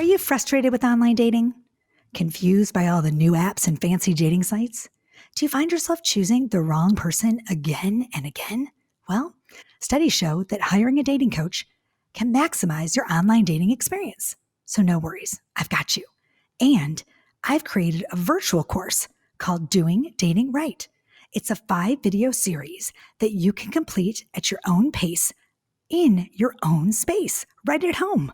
Are you frustrated with online dating? Confused by all the new apps and fancy dating sites? Do you find yourself choosing the wrong person again and again? Well, studies show that hiring a dating coach can maximize your online dating experience. So no worries, I've got you. And I've created a virtual course called Doing Dating Right. It's a 5-video series that you can complete at your own pace in your own space, right at home.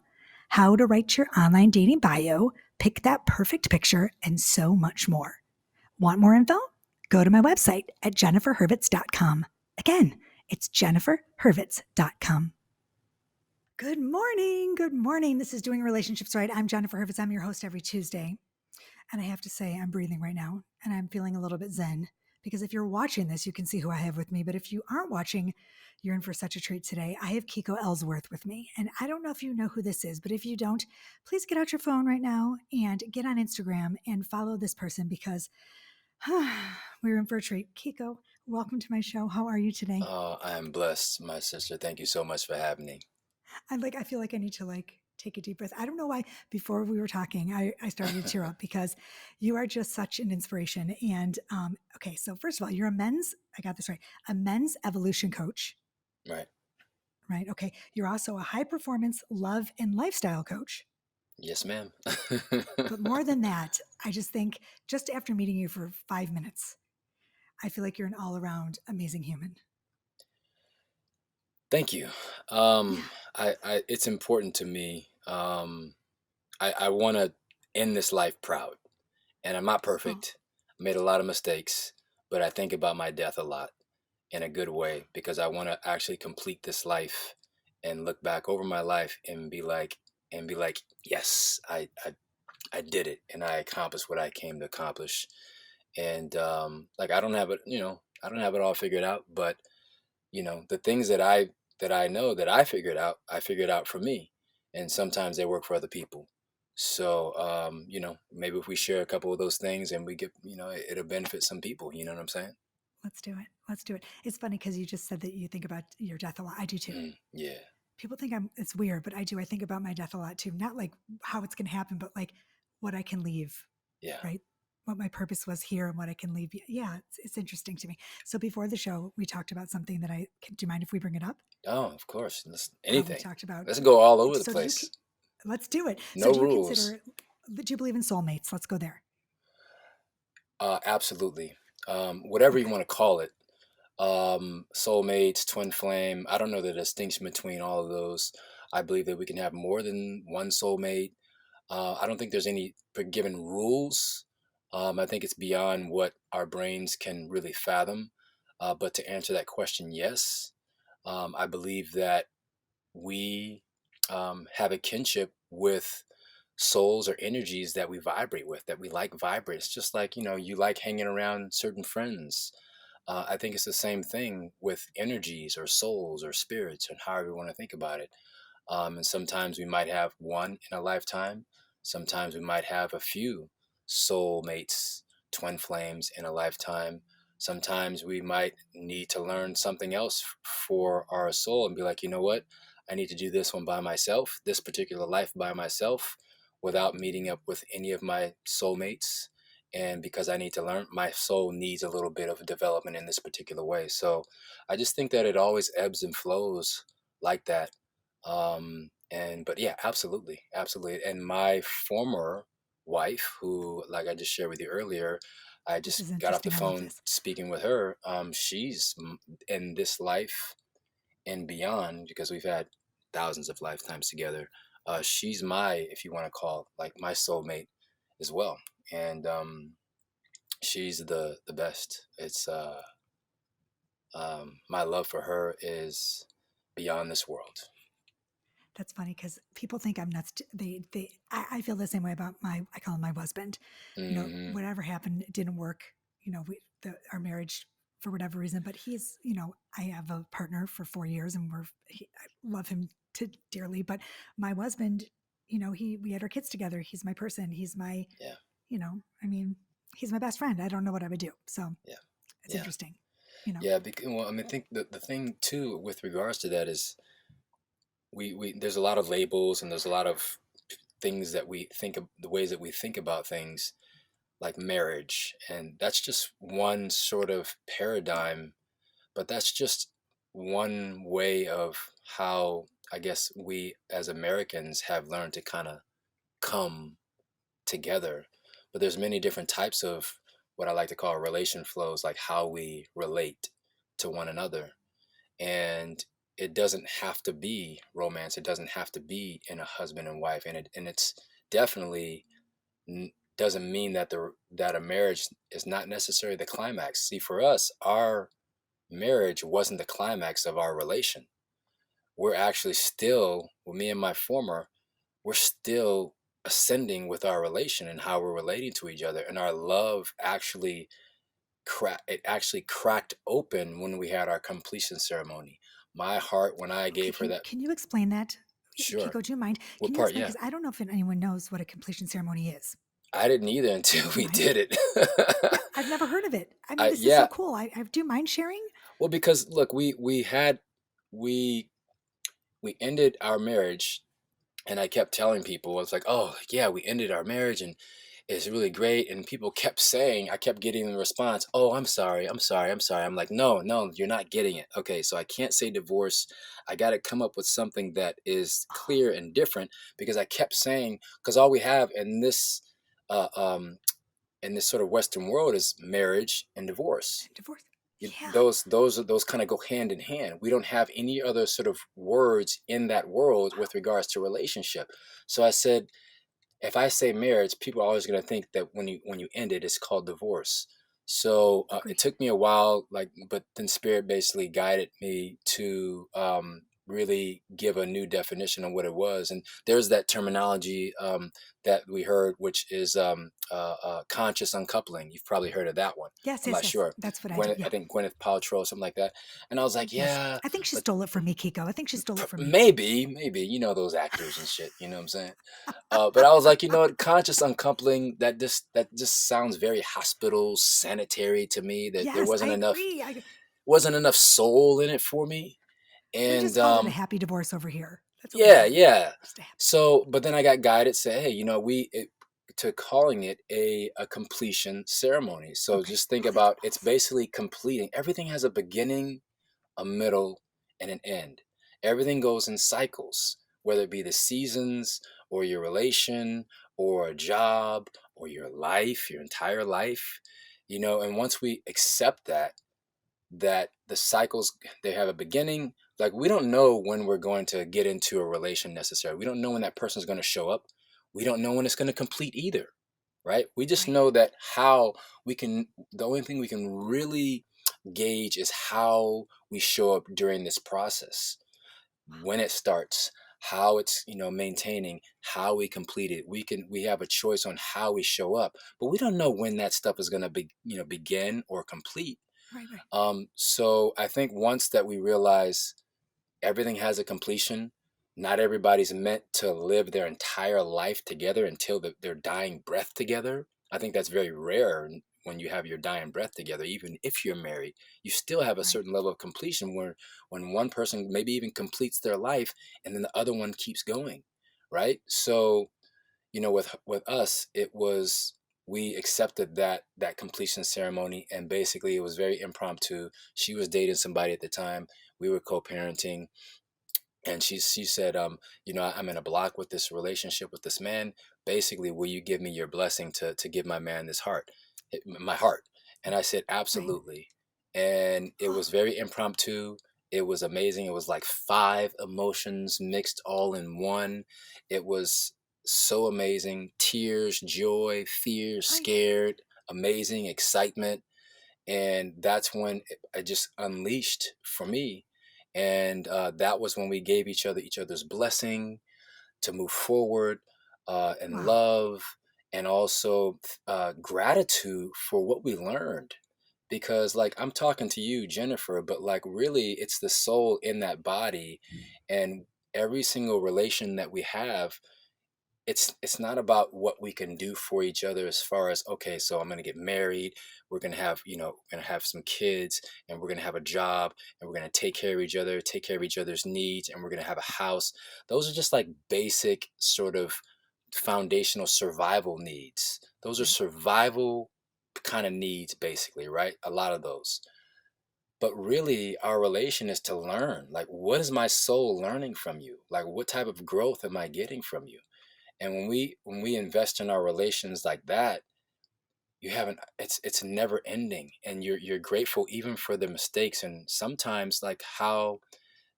How to write your online dating bio, pick that perfect picture, and so much more. Want more info? Go to my website at jenniferhurwitz.com. Again, it's jenniferhurwitz.com. Good morning. Good morning. This is Doing Relationships Right. I'm Jennifer Hurwitz. I'm your host every Tuesday. And I have to say, I'm breathing right now and I'm feeling a little bit zen, because if you're watching this, you can see who I have with me. But if you aren't watching, you're in for such a treat today. I have Kiko Ellsworth with me. And I don't know if you know who this is, but if you don't, please get out your phone right now and get on Instagram and follow this person, because we're in for a treat. Kiko, welcome to my show. How are you today? Oh, I am blessed, my sister. Thank you so much for having me. I feel like I need to take a deep breath. I don't know why before we were talking, I started to tear up, because you are just such an inspiration. And okay, so first of all, you're I got this right, a men's evolution coach, Right. right? Okay. You're also a high performance love and lifestyle coach. Yes, ma'am. But more than that, I just think, just after meeting you for 5 minutes, I feel like you're an all around amazing human. Thank you. Yeah. It's important to me. I want to end this life proud, and I'm not Oh, perfect. I made a lot of mistakes, but I think about my death a lot in a good way, because I want to actually complete this life and look back over my life and be like, yes, I did it, and I accomplished what I came to accomplish. And like, I don't have it, I don't have it all figured out, but the things that I know that I figured out for me, and sometimes they work for other people. So maybe if we share a couple of those things and we get, it'll benefit some people. You know what I'm saying? let's do it. Let's do it. It's funny because you just said that you think about your death a lot. I do too. Yeah. People think it's weird, but I do. I think about my death a lot too. Not like how it's going to happen, but like what I can leave, Yeah. right? What my purpose was here and what I can leave. Yeah, it's interesting to me. So before the show, we talked about something do you mind if we bring it up? Oh, of course. We Anything. talked about, Let's go all over the so place. let's do it. So No do you rules. consider, do you believe in soulmates? Let's go there. Absolutely. Whatever you Okay. want to call it. Soulmates, twin flame. I don't know the distinction between all of those. I believe that we can have more than one soulmate. I don't think there's any given rules. I think it's beyond what our brains can really fathom. But to answer that question, yes. I believe that we have a kinship with souls or energies that we vibrate with, that we like vibrate. It's just like, you like hanging around certain friends. I think it's the same thing with energies or souls or spirits, and however you want to think about it. And sometimes we might have one in a lifetime. Sometimes we might have a few soulmates, twin flames in a lifetime. Sometimes we might need to learn something else for our soul and be like, you know what? I need to do this one by myself, this particular life by myself, without meeting up with any of my soulmates. And because I need to learn, my soul needs a little bit of development in this particular way. So I just think that it always ebbs and flows like that. But yeah, absolutely, absolutely. And my former wife, who, like I just shared with you earlier, I This just is got off the interesting. I love phone this. speaking with her. In this life and beyond, because we've had thousands of lifetimes together. She's my, if you want to call, like, my soulmate as well. And she's the best. It's my love for her is beyond this world. That's funny because people think I'm nuts. I feel the same way about I call him my husband. Hmm. Whatever happened, it didn't work. Our marriage, for whatever reason, but I have a partner for 4 years, and I love him dearly. But my husband, we had our kids together. He's my person. He's my, Yeah. I mean, he's my best friend. I don't know what I would do. So Yeah. it's Yeah. interesting, you know. Yeah. Because, well, I mean, I think the thing too with regards to that is we there's a lot of labels and there's a lot of things that we think of, the ways that we think about things, like marriage. And that's just one sort of paradigm, but that's just one way of how I guess we as Americans have learned to kind of come together. But there's many different types of what I like to call relation flows, like how we relate to one another. And it doesn't have to be romance. It doesn't have to be in a husband and wife. And it's definitely doesn't mean that that a marriage is not necessarily the climax. See, for us, our marriage wasn't the climax of our relation. We're actually still, with me and my former, we're still ascending with our relation and how we're relating to each other. And our love actually it actually cracked open when we had our completion ceremony. My heart, when I Okay, gave her that. can you explain that? Sure. Kiko, do you mind? What Can you part? explain? Yeah. Because I don't know if anyone knows what a completion ceremony is. I didn't either until Do you we mind? did it. Yeah, I've never heard of it. I mean, this is so Yeah. cool. I do you mind sharing? Well, because look, we we ended our marriage, and I kept telling people, I was like, oh yeah, we ended our marriage and it's really great. And people kept saying, I kept getting the response, oh, I'm sorry, I'm sorry, I'm sorry. I'm like, no, no, you're not getting it. Okay, so I can't say divorce. I got to come up with something that is Oh, clear and different, because I kept saying, because all we have uh, um, in this sort of Western world is marriage and divorce. and divorce. You, Yeah. those kind of go hand in hand. We don't have any other sort of words in that world Wow. with regards to relationship. So I said, if I say marriage, people are always going to think that when you end it, it's called divorce. So it Agree. took me a while, like, but then Spirit basically guided me to really give a new definition of what it was. And there's that terminology that we heard, which is conscious uncoupling. You've probably heard of that one. Yes, I'm yes, not yes. sure. That's what I do. I Yeah. think Gwyneth Paltrow, something like that. And I was like, Yes. yeah, I think she but stole it from me, Kiko. I think she stole it from me. maybe, those actors and shit. You know what I'm saying? But I was like, conscious uncoupling. That just sounds very hospital sanitary to me. That there Yes, I agree. wasn't enough soul in it for me. We just And call it a happy divorce over here. That's what we yeah, call it. yeah. Just a happy. So, but then I got guided, say, hey, to calling it a completion ceremony. So Okay. just think Oh, that's about, it's awesome. basically completing. Everything has a beginning, a middle, and an end. Everything goes in cycles, whether it be the seasons or your relation or a job or your life, your entire life. And once we accept that the cycles, they have a beginning. Like, we don't know when we're going to get into a relation necessarily. We don't know when that person's going to show up. We don't know when it's going to complete either, right? We just Right. know that how we can, the only thing we can really gauge is how we show up during this process, when it starts, how it's maintaining, how we complete it. We have a choice on how we show up, but we don't know when that stuff is going to be begin or complete. Right. Right. So I think once that we realize everything has a completion, not everybody's meant to live their entire life together until their dying breath together. I think that's very rare when you have your dying breath together. Even if you're married, you still have a Right. certain level of completion where when one person maybe even completes their life and then the other one keeps going, right? So with us, it was, we accepted that completion ceremony, and basically it was very impromptu. She was dating somebody at the time. We were co-parenting, and she said, I'm in a block with this relationship with this man. Basically, will you give me your blessing to give my man this heart, my heart? And I said, Right. absolutely. And it Oh, was very impromptu. It was amazing. It was like five emotions mixed all in one. It was so amazing. Tears, joy, fear, right. scared, amazing, excitement. And that's when I just unleashed for me. And that was when we gave each other's blessing to move forward, and Wow. love, and also gratitude for what we learned. Because, like, I'm talking to you, Jennifer, but like, really, it's the soul in that body. And every single relation that we have, it's not about what we can do for each other, as far as, okay, so I'm going to get married, we're going to have we're going to have some kids, and we're going to have a job, and we're going to take care of each other, take care of each other's needs, and we're going to have a house. Those are just like basic sort of foundational survival needs. Those are survival kind of needs, basically, right? A lot of those. But really, our relation is to learn. Like, what is my soul learning from you? Like, what type of growth am I getting from you? And when we invest in our relations like that, you haven't it's never ending, and you're grateful even for the mistakes, and sometimes like how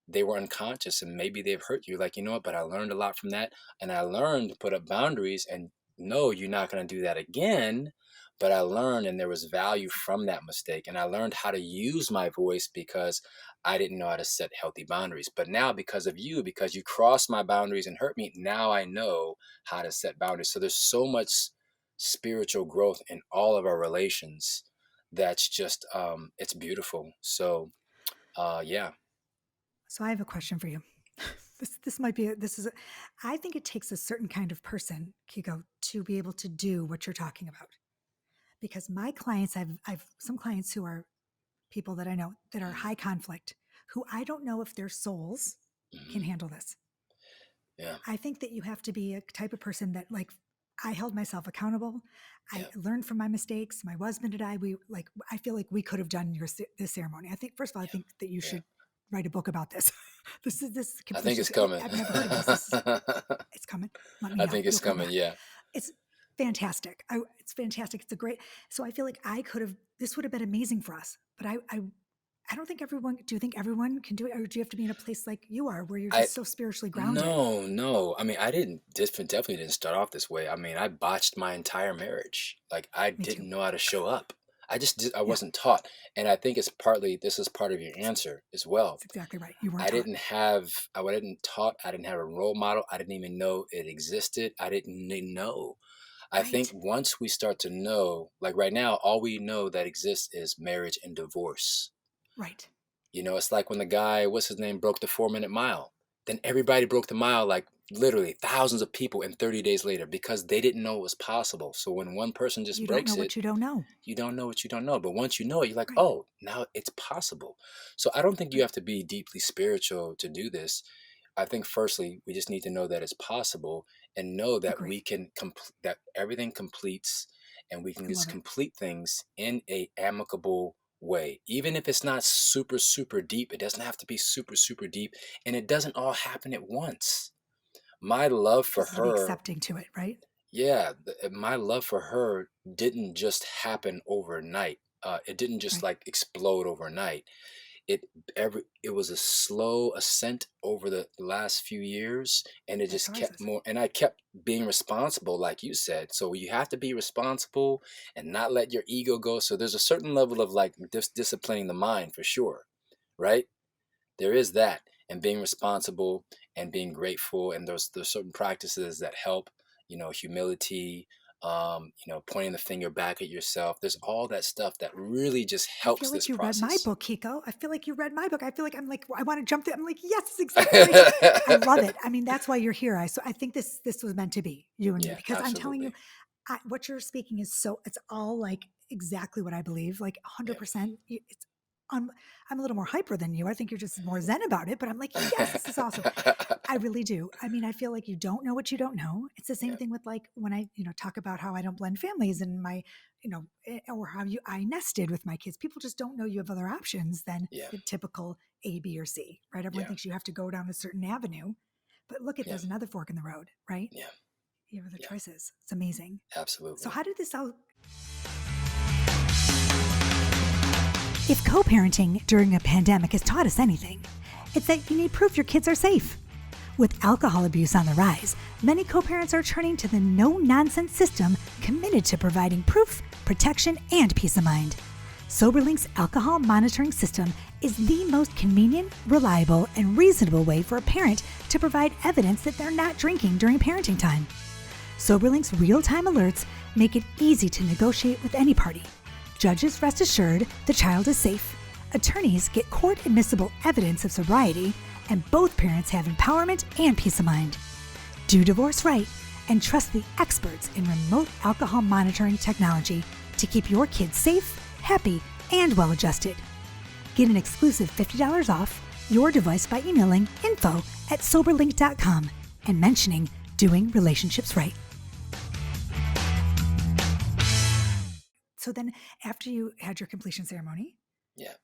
they were unconscious and maybe they've hurt you, like, you know what, but I learned a lot from that, and I learned to put up boundaries and no, you're not going to do that again. But I learned, and there was value from that mistake, and I learned how to use my voice because I didn't know how to set healthy boundaries. But now, because of you, because you crossed my boundaries and hurt me, now I know how to set boundaries. So there's so much spiritual growth in all of our relations that's just it's beautiful. So yeah. So I have a question for you. This might be I think it takes a certain kind of person, Kiko, to be able to do what you're talking about. Because my clients, I've some clients who are people that I know that are high conflict, who I don't know if their souls can handle this. Yeah. I think that you have to be a type of person that, like, I held myself accountable. I learned from my mistakes. My husband and I feel like we could have done this ceremony. I think, first of all, I think that you should write a book about this. This. I think it's coming. I've never heard of this. It's coming. Let me know. I think it's coming. Yeah. It's fantastic. It's fantastic. It's a great. So I feel like this would have been amazing for us. But I don't think everyone. Do you think everyone can do it, or do you have to be in a place like you are, where you're just so spiritually grounded? No. I mean, definitely didn't start off this way. I mean, I botched my entire marriage. Like, I didn't know how to show up. I wasn't taught. And I think this is part of your answer as well. That's exactly right. You weren't I taught. didn't taught. I didn't have a role model. I didn't even know it existed. I didn't know. I think once we start to know, like right now, all we know that exists is marriage and divorce. Right. You know, it's like when the guy, what's his name, broke the 4-minute mile. Then everybody broke the mile, like literally thousands of people, and 30 days later, because they didn't know it was possible. So when one person just breaks it, you don't know what you don't know. You don't know what you don't know. But once you know it, you're like, oh, now it's possible. So I don't think you have to be deeply spiritual to do this. I think firstly, we just need to know that it's possible, and know that we can that everything completes, and we can just complete things in a amicable way. Even if it's not super, super deep, it doesn't have to be super, super deep, and it doesn't all happen at once. My love for her, accepting to it, right? Yeah, my love for her didn't just happen overnight. It didn't just like explode overnight. It was a slow ascent over the last few years, and it just kept more. And I kept being responsible, like you said. So you have to be responsible and not let your ego go. So there's a certain level of like disciplining the mind, for sure, right? There is that, and being responsible and being grateful, and there's certain practices that help. You know, humility. You know, pointing the finger back at yourself. There's all that stuff that really just helps this process. I feel like you read my book, Kiko. I feel like you read my book. I feel like I want to jump there. I'm like, yes, exactly. I love it. I mean, that's why you're here. I think this was meant to be, you and me, because absolutely. I'm telling you, what you're speaking is it's all like exactly what I believe, like 100%. I'm a little more hyper than you. I think you're just more zen about it, but I'm like, yes, this is awesome. I really do. I mean, I feel like you don't know what you don't know. It's the same thing with like when I, talk about how I don't blend families and my, or how I nested with my kids. People just don't know you have other options than the typical A, B, or C, right? Everyone thinks you have to go down a certain avenue, but look there's another fork in the road, right? Yeah. You have other choices. It's amazing. Absolutely. So how did this all... If co-parenting during a pandemic has taught us anything, it's that you need proof your kids are safe. With alcohol abuse on the rise, many co-parents are turning to the no-nonsense system committed to providing proof, protection, and peace of mind. Soberlink's alcohol monitoring system is the most convenient, reliable, and reasonable way for a parent to provide evidence that they're not drinking during parenting time. Soberlink's real-time alerts make it easy to negotiate with any party. Judges rest assured the child is safe. Attorneys get court-admissible evidence of sobriety, and both parents have empowerment and peace of mind. Do divorce right and trust the experts in remote alcohol monitoring technology to keep your kids safe, happy, and well-adjusted. Get an exclusive $50 off your device by emailing info@soberlink.com and mentioning Doing Relationships Right. So then after you had your completion ceremony, Yeah.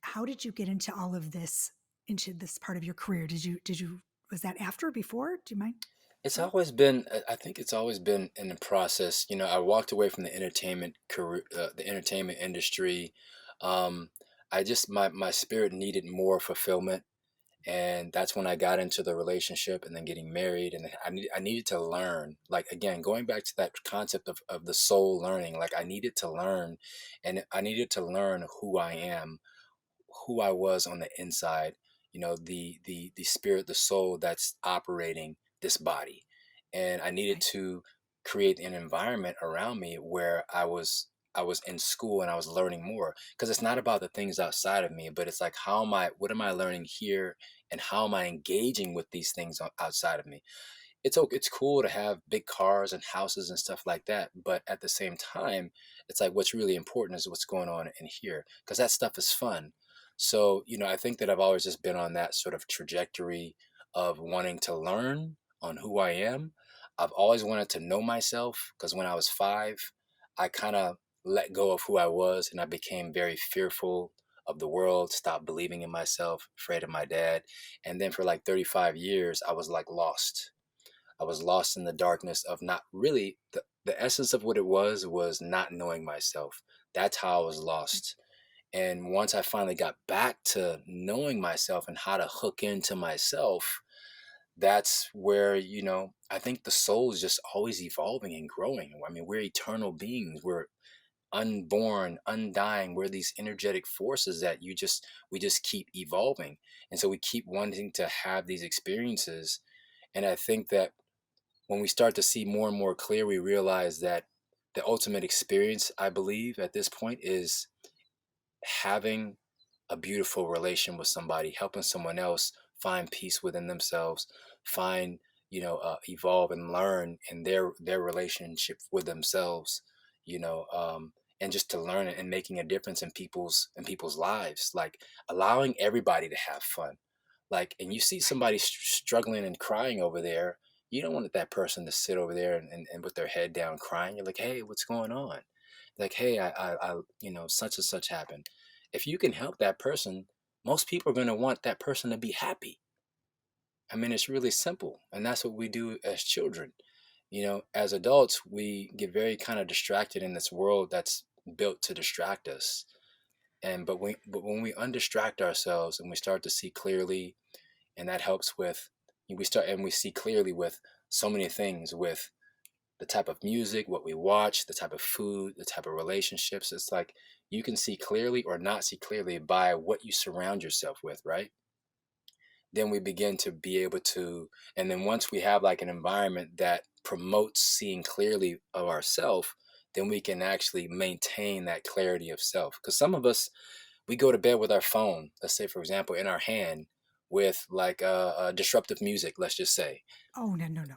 how did you get into all of this, into this part of your career? Was that after or before? Do you mind It's sharing? always been, I think it's always been in the process. You know, I walked away from the entertainment career, the entertainment industry. Um, I just, my spirit needed more fulfillment. And that's when I got into the relationship and then getting married. And I needed to learn, like, again, going back to that concept of the soul learning, like I needed to learn, and I needed to learn who I am, who I was on the inside, you know, the spirit, the soul that's operating this body. And I needed Right. to create an environment around me where I was in school and I was learning more, because it's not about the things outside of me, but it's like, what am I learning here, and how am I engaging with these things outside of me? It's cool to have big cars and houses and stuff like that, but at the same time, it's like, what's really important is what's going on in here, because that stuff is fun. So, you know, I think that I've always just been on that sort of trajectory of wanting to learn on who I am. I've always wanted to know myself, because when I was 5, I kind of let go of who I was and I became very fearful of the world, stopped believing in myself, afraid of my dad. And then for like 35 years, I was like lost. I was lost in the darkness of not really, the essence of what it was not knowing myself. That's how I was lost. And once I finally got back to knowing myself and how to hook into myself, that's where, you know, I think the soul is just always evolving and growing. I mean, we're eternal beings. We're unborn, undying. We're these energetic forces that we just keep evolving. And so we keep wanting to have these experiences. And I think that when we start to see more and more clear, we realize that the ultimate experience, I believe, at this point is having a beautiful relation with somebody, helping someone else find peace within themselves, find, evolve and learn in their relationship with themselves, you know, and just to learn and making a difference in people's lives, like allowing everybody to have fun. Like, and you see Right. somebody struggling and crying over there, you don't want that person to sit over there and with their head down crying. You're like, hey, what's going on? Like, hey, such and such happened. If you can help that person, most people are going to want that person to be happy. I mean, it's really simple. And that's what we do as children. You know, as adults, we get very kind of distracted in this world that's built to distract us. And but when we undistract ourselves and we start to see clearly, and that helps with, we see clearly with so many things, with the type of music, what we watch, the type of food, the type of relationships. It's like you can see clearly or not see clearly by what you surround yourself with, right? Then we begin to be able to, and then once we have like an environment that promotes seeing clearly of ourself, then we can actually maintain that clarity of self. Because some of us, we go to bed with our phone, let's say, for example, in our hand, with like disruptive music, let's just say, Oh, no, no, no.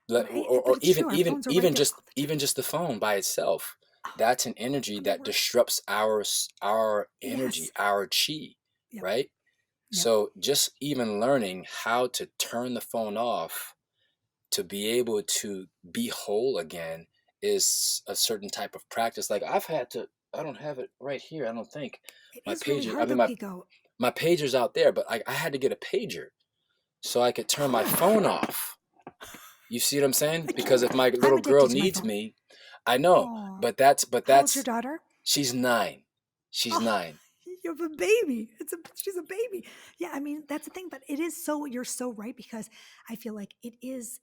Right? or, But or it's even true. Our even phones are right even there just all the time. even just the phone by itself. Oh, That's an energy the that worst. disrupts our energy, Yes. our chi, Yep. right? Yep. So just even learning how to turn the phone off to be able to be whole again is a certain type of practice. Like I don't have it right here, I don't think. It My is really pager, I hard mean, though, my Kiko. my pager's out there, but I had to get a pager so I could turn my phone off. You see what I'm saying? I Because if can't. my I'm little girl addicted to my needs phone. me, I know, Oh, but that's how old's your daughter? she's 9. She's Oh, 9. you have a baby. She's a baby. Yeah, I mean, that's the thing, but it is so you're so right because I feel like it's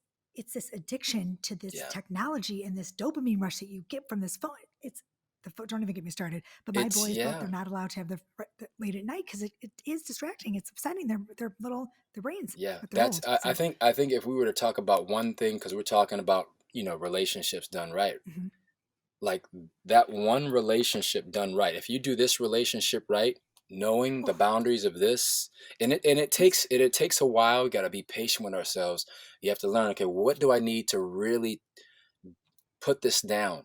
this addiction to this Yeah. technology and this dopamine rush that you get from this phone. It's the phone, don't even get me started. But my It's boys both, they're yeah. not allowed to have the late at night because it is distracting. It's upsetting their brains, Yeah. but they're That's old. I So think I think if we were to talk about one thing, because we're talking about, relationships done right. mhm. Like, that one relationship done right. If you do this relationship right, knowing the Oh, boundaries of this, and it it's takes a while. We got to be patient with ourselves. You have to learn, okay, what do I need to really put this down?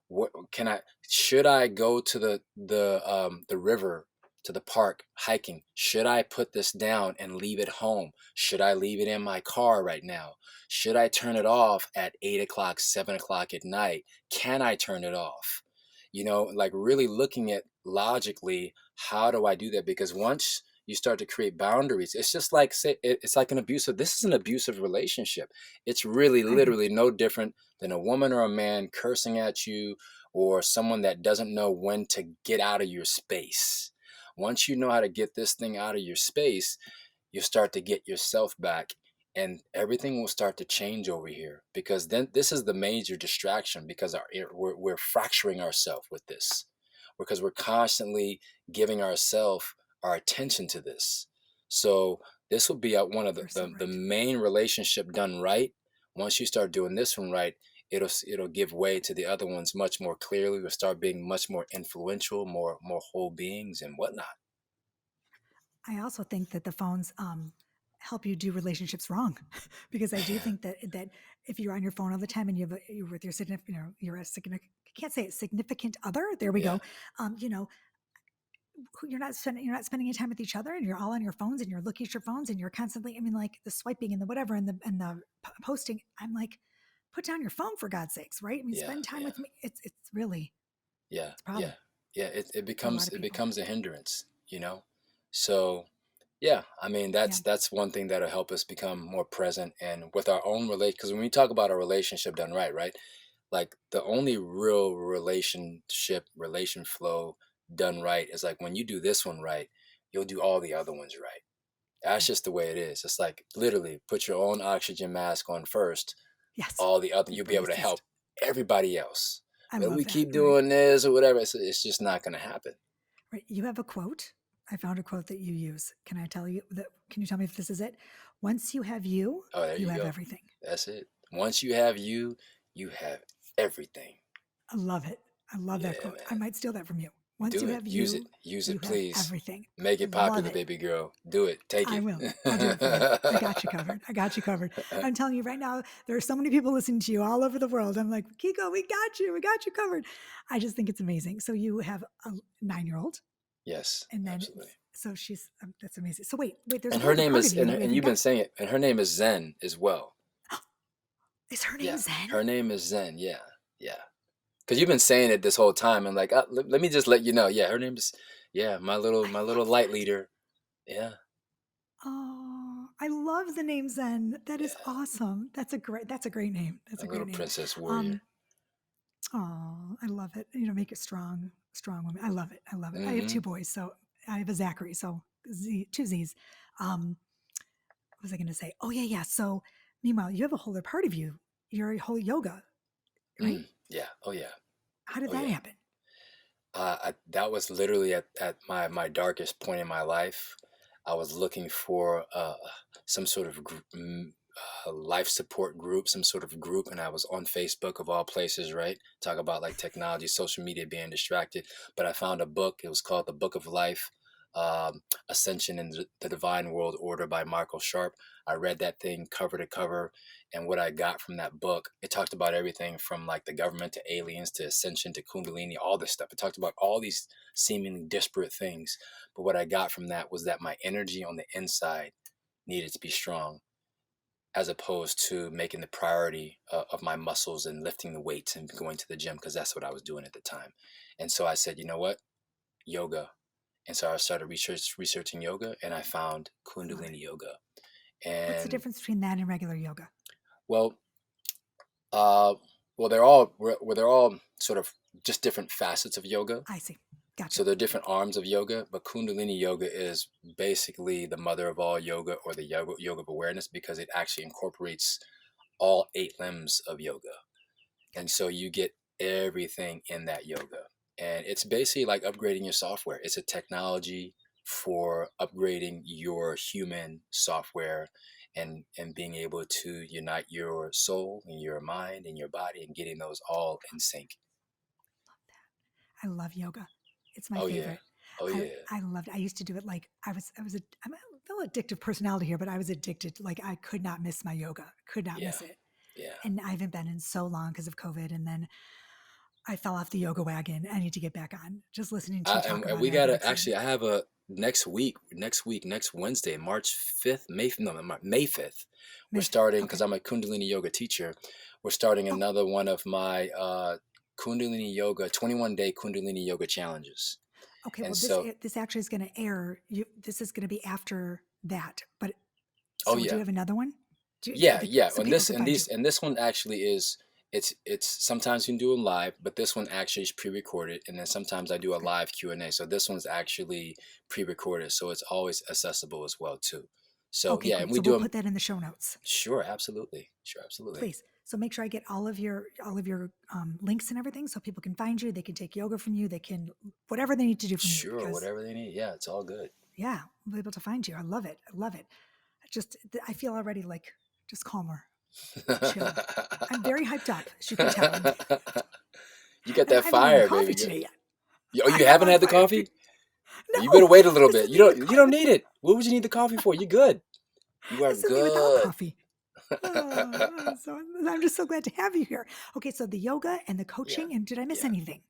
What can I should I go to the river, to the park hiking? Should I put this down and leave it home? Should I leave it in my car right now? Should I turn it off at 8 o'clock, 7 o'clock at night? Can I turn it off? like really looking at logically, how do I do that? Because once you start to create boundaries, it's just like, say, it's like this is an abusive relationship. It's really I agree. literally no different than a woman or a man cursing at you, or someone that doesn't know when to get out of your space. Once you know how to get this thing out of your space, you start to get yourself back, and everything will start to change over here, because then this is the major distraction, because we're fracturing ourselves with this, because we're constantly giving ourselves our attention to this. So this will be one of You're so the right. main relationship done right. Once you start doing this one right, it'll give way to the other ones much more clearly. We'll start being much more influential, more whole beings and whatnot. I also think that the phones help you do relationships wrong, because I do think that if you're on your phone all the time and you're with your significant, you're a significant, I can't say it, significant other. There we Yeah, go. You know, you're not spending any time with each other, and you're all on your phones, and you're looking at your phones, and you're constantly, I mean, like the swiping and the whatever and the posting. I'm like, put down your phone for God's sakes, right? I mean, yeah, spend time yeah. with me. It's really, Yeah, it's a yeah, problem yeah. It for a lot becomes of it people. becomes a hindrance. So yeah, I mean Yeah. that's one thing that'll help us become more present and with our own relate. Because when we talk about a relationship done right, right, like the only real relation flow done right is like when you do this one right, you'll do all the other ones right. That's Right. just the way it is. It's like literally put your own oxygen mask on first, Yes. all the other, you'll be Before you able to assist. help everybody else. I But love we that. keep Right. doing this or whatever, it's just not going to happen. Right. You have a quote. I found a quote that you use. Can I tell you that? Can you tell me if this is it? Once you have you, Oh, there you you have go. everything. That's it. Once you have you have everything. I love it. I love that Yeah, quote. I man. might steal that from you. Once Do you it. have Use it. you, Use you it, have please. everything. Make it Love popular, it. baby girl. Do it. Take I it. will. I'll do it for you. I got you covered. I got you covered. I'm telling you right now, there are so many people listening to you all over the world. I'm like, Kiko, we got you. We got you covered. I just think it's amazing. So you have a 9-year-old, Yes, and then absolutely. so she's that's amazing. So wait, there's And one her other name part is, of you that we and haven't you've been got. saying it, and her name is Zen as well. Is her name Yeah, Zen? her name is Zen. Yeah, yeah. Because you've been saying it this whole time, and like, let me just let you know. Yeah, her name is, yeah, I my little love light that. leader. Yeah, Oh, I love the name Zen. That is yeah, awesome. That's a great name. That's my a great little name. princess warrior. Um, oh, I love it. Make it strong woman. I love it. I love it. I have Mm-hmm. two boys, so I have a Zachary, so two Z's. What was I going to say? Oh yeah. So meanwhile, you have a whole other part of you. You're a whole yoga, right? Yeah. Oh yeah. How did Oh that yeah. happen? That was literally at my darkest point in my life. I was looking for some sort of life support group, some sort of group, and I was on Facebook of all places, right? Talk about like technology, social media, being distracted. But I found a book. It was called The Book of Life, Ascension in the Divine World Order by Michael Sharp. I read that thing cover to cover, and what I got from that book, it talked about everything from like the government to aliens to ascension to Kundalini, all this stuff. It talked about all these seemingly disparate things. But what I got from that was that my energy on the inside needed to be strong, as opposed to making the priority of my muscles and lifting the weights and going to the gym, because that's what I was doing at the time. And so I said, you know what? Yoga. And so I started researching yoga, and I found I love it. Kundalini yoga. What's the And difference between that and regular yoga? well, uh, they're all sort of just different facets of yoga. I see. Gotcha. So they're different arms of yoga, but Kundalini yoga is basically the mother of all yoga, or the yoga of awareness, because it actually incorporates all 8 limbs of yoga. And Gotcha. so you get everything in that yoga. And it's basically like upgrading your software. It's a technology for upgrading your human software, and being able to unite your soul and your mind and your body, and getting those all in sync. I love yoga. It's my Oh yeah. favorite. Oh I yeah. I loved it. I used to do it like I'm a little addictive personality here, but I was addicted. Like I could not miss my yoga. Could not Yeah. miss it. Yeah. And I haven't been in so long because of COVID. And then I fell off the yoga wagon. I need to get back on. Just listening to you talk And about we it, I get gotta actually. excited. I have a next Wednesday, March 5th, May 5th. We're May 5th. starting, because Okay. I'm a Kundalini yoga teacher. We're starting Oh, another one of my Kundalini yoga, 21-day Kundalini yoga challenges. Okay, And well, so, this actually is going to air. This is going to be after that. But oh so, do yeah, you have another one? yeah, yeah. So And people can find you. this one actually is, it's sometimes you can do it live, but this one actually is pre-recorded, and then sometimes I do a Okay. live Q&A. So this one's actually pre-recorded, so it's always accessible as well too. So Okay, yeah, and great. we So do we'll them. put that in the show notes, Sure, absolutely, sure, absolutely. please. So make sure I get all of your links and everything, so people can find you. They can take yoga from you. They can whatever they need to do from you, Sure, because whatever they need. Yeah, it's all good. yeah, we'll be able to find you. I love it. I love it. I feel already like just calmer, chill. I'm very hyped up, as you can tell. You got And that I haven't had my fire, coffee baby. today yet. Oh, I you am haven't on had the fire. coffee? Oh, you No, better wait a little this bit. isn't even You don't need it. What would you need the coffee for? You're good. You are this isn't even without good. coffee. So I'm just so glad to have you here. Okay, so the yoga and the Yeah, coaching, and did I miss yeah. anything?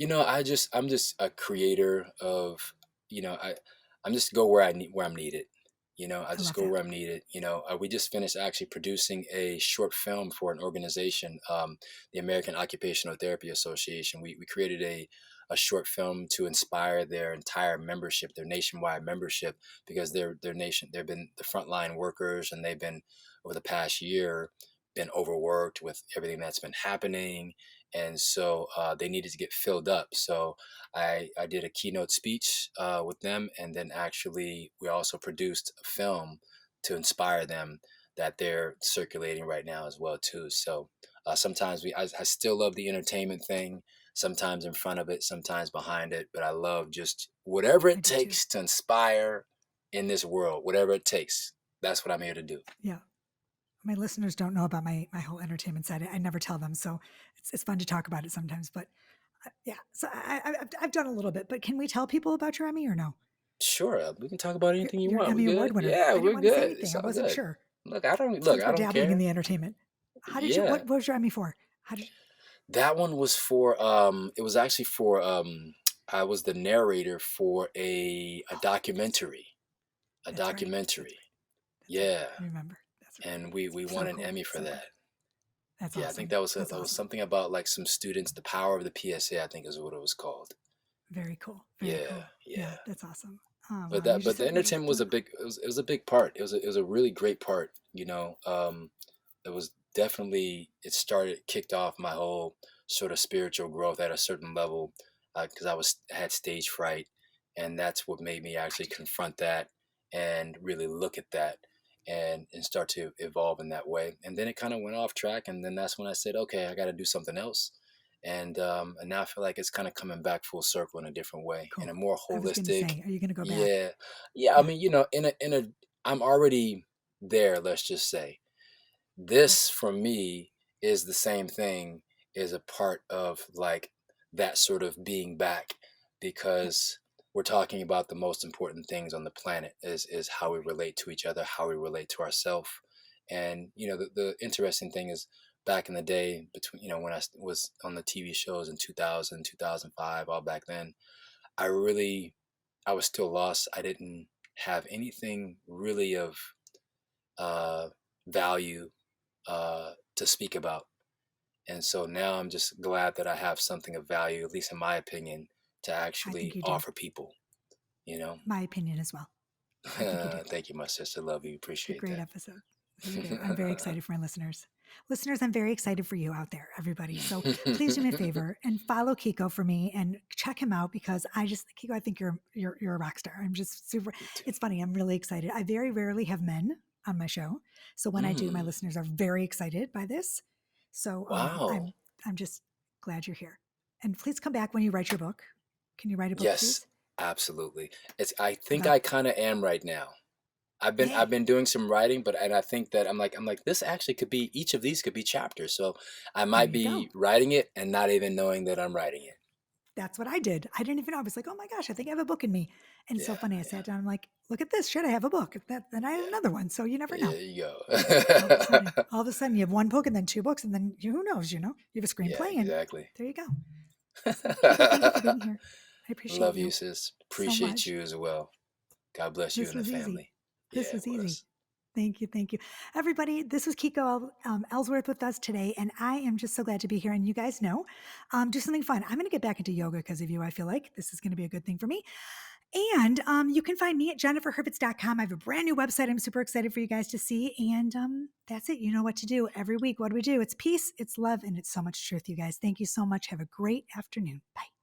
I'm just a creator of, you know, I'm just go where where I'm needed. I I just love go that. where I'm needed. We just finished actually producing a short film for an organization, the American Occupational Therapy Association. We created a short film to inspire their entire membership, their nationwide membership, because they've been the frontline workers, and they've been over the past year been overworked with everything that's been happening, and so they needed to get filled up. So I did a keynote speech with them, and then actually we also produced a film to inspire them that they're circulating right now as well too. So sometimes I still love the entertainment thing. Sometimes in front of it, sometimes behind it, but I love just whatever I it do too. takes to inspire in this world. Whatever it takes, that's what I'm here to do. Yeah. My listeners don't know about my whole entertainment side. I never tell them, so it's fun to talk about it sometimes. But yeah, so I've done a little bit. But can we tell people about your Emmy or no? Sure, we can talk about anything you You're an want. We Emmy good? Award winner. Yeah, I didn't we're want to say good. anything. It's I all wasn't good. sure. Look, Since I we're don't dabbling in care. the entertainment, how did you? Yeah, What was your Emmy for? How did? that one was for it was actually for I was the narrator for a Oh, documentary. A that's right. That's documentary. right. That's right. Yeah, I remember. That's right. and we So won an cool. Emmy for So cool. that. That's Yeah, I think awesome. That's that was awesome. something about like some students, the power of the PSA, I think is what it was called. Very cool. Very Yeah, cool. Yeah, yeah. that's awesome. Oh wow, you But just the you just entertainment was it was a big part. It was a really great part, it was definitely it started kicked off my whole sort of spiritual growth at a certain level, because had stage fright, and that's what made me I actually do too. confront that and really look at that, and start to evolve in that way. And then it kind of went off track, and then that's when I said, okay, I got to do something else. And now I feel like it's kind of coming back full circle in a different way, in Cool. a more I was going to holistic. say, are you going to go back? Yeah, yeah. I Yeah. mean, in a I'm already there, let's just say. Good. This for me is the same thing, is a part of like that sort of being back, Yep. because we're talking about the most important things on the planet is how we relate to each other, how we relate to ourselves. And the interesting thing is, back in the day, between when was on the TV shows in 2000, 2005, all back then, I really I was still lost. I didn't have anything really of uh value to speak about. And so now I'm just glad that I have something of value, at least in my opinion, to I think actually you do. offer people, you know? My opinion as well. I think you do. Thank you, my sister. Love you. It's a Appreciate great that. episode. You do. I'm very excited for my listeners. Listeners, I'm very excited for you out there, everybody. So please do me a favor and follow Kiko for me and check him out, because Kiko, I think you're a rock star. I'm just super. You too. It's funny. I'm really excited. I very rarely have men on my show, so when I do, my Mm, listeners are very excited by this. So wow. I'm just glad you're here. And please come back when you write your book. Can you write a book, Yes, please? absolutely. I think About I kind of am right now. I've yay. been doing some writing, but and I think that I'm like this actually could be, each of these could be chapters. So I There might you go. be writing it and not even knowing that I'm writing it. That's what I did. I didn't even know. I was like, oh my gosh, I think I have a book in me. And it's so Yeah, funny. I yeah, sat down, I'm like, look at this. Should I have a book? Then I had yeah. another one. So you never know. There you All go. all of a sudden you have one book and then two books. And then who knows, you have a Yeah, screenplay, and exactly. there you go. So Kiko, thank you for being here. I appreciate Love you, you sis. so Appreciate much. you as well. God bless you This and the was easy. family. This Yeah, it was easy. was. Thank you. Thank you. Everybody, this was Kiko Ellsworth with us today, and I am just so glad to be here. And you guys know, do something fun. I'm going to get back into yoga because of you. I feel like this is going to be a good thing for me. And you can find me at jenniferhervitz.com. I have a brand new website I'm super excited for you guys to see. And that's it. You know what to do every week. What do we do? It's peace, it's love, and it's so much truth, you guys. Thank you so much. Have a great afternoon. Bye.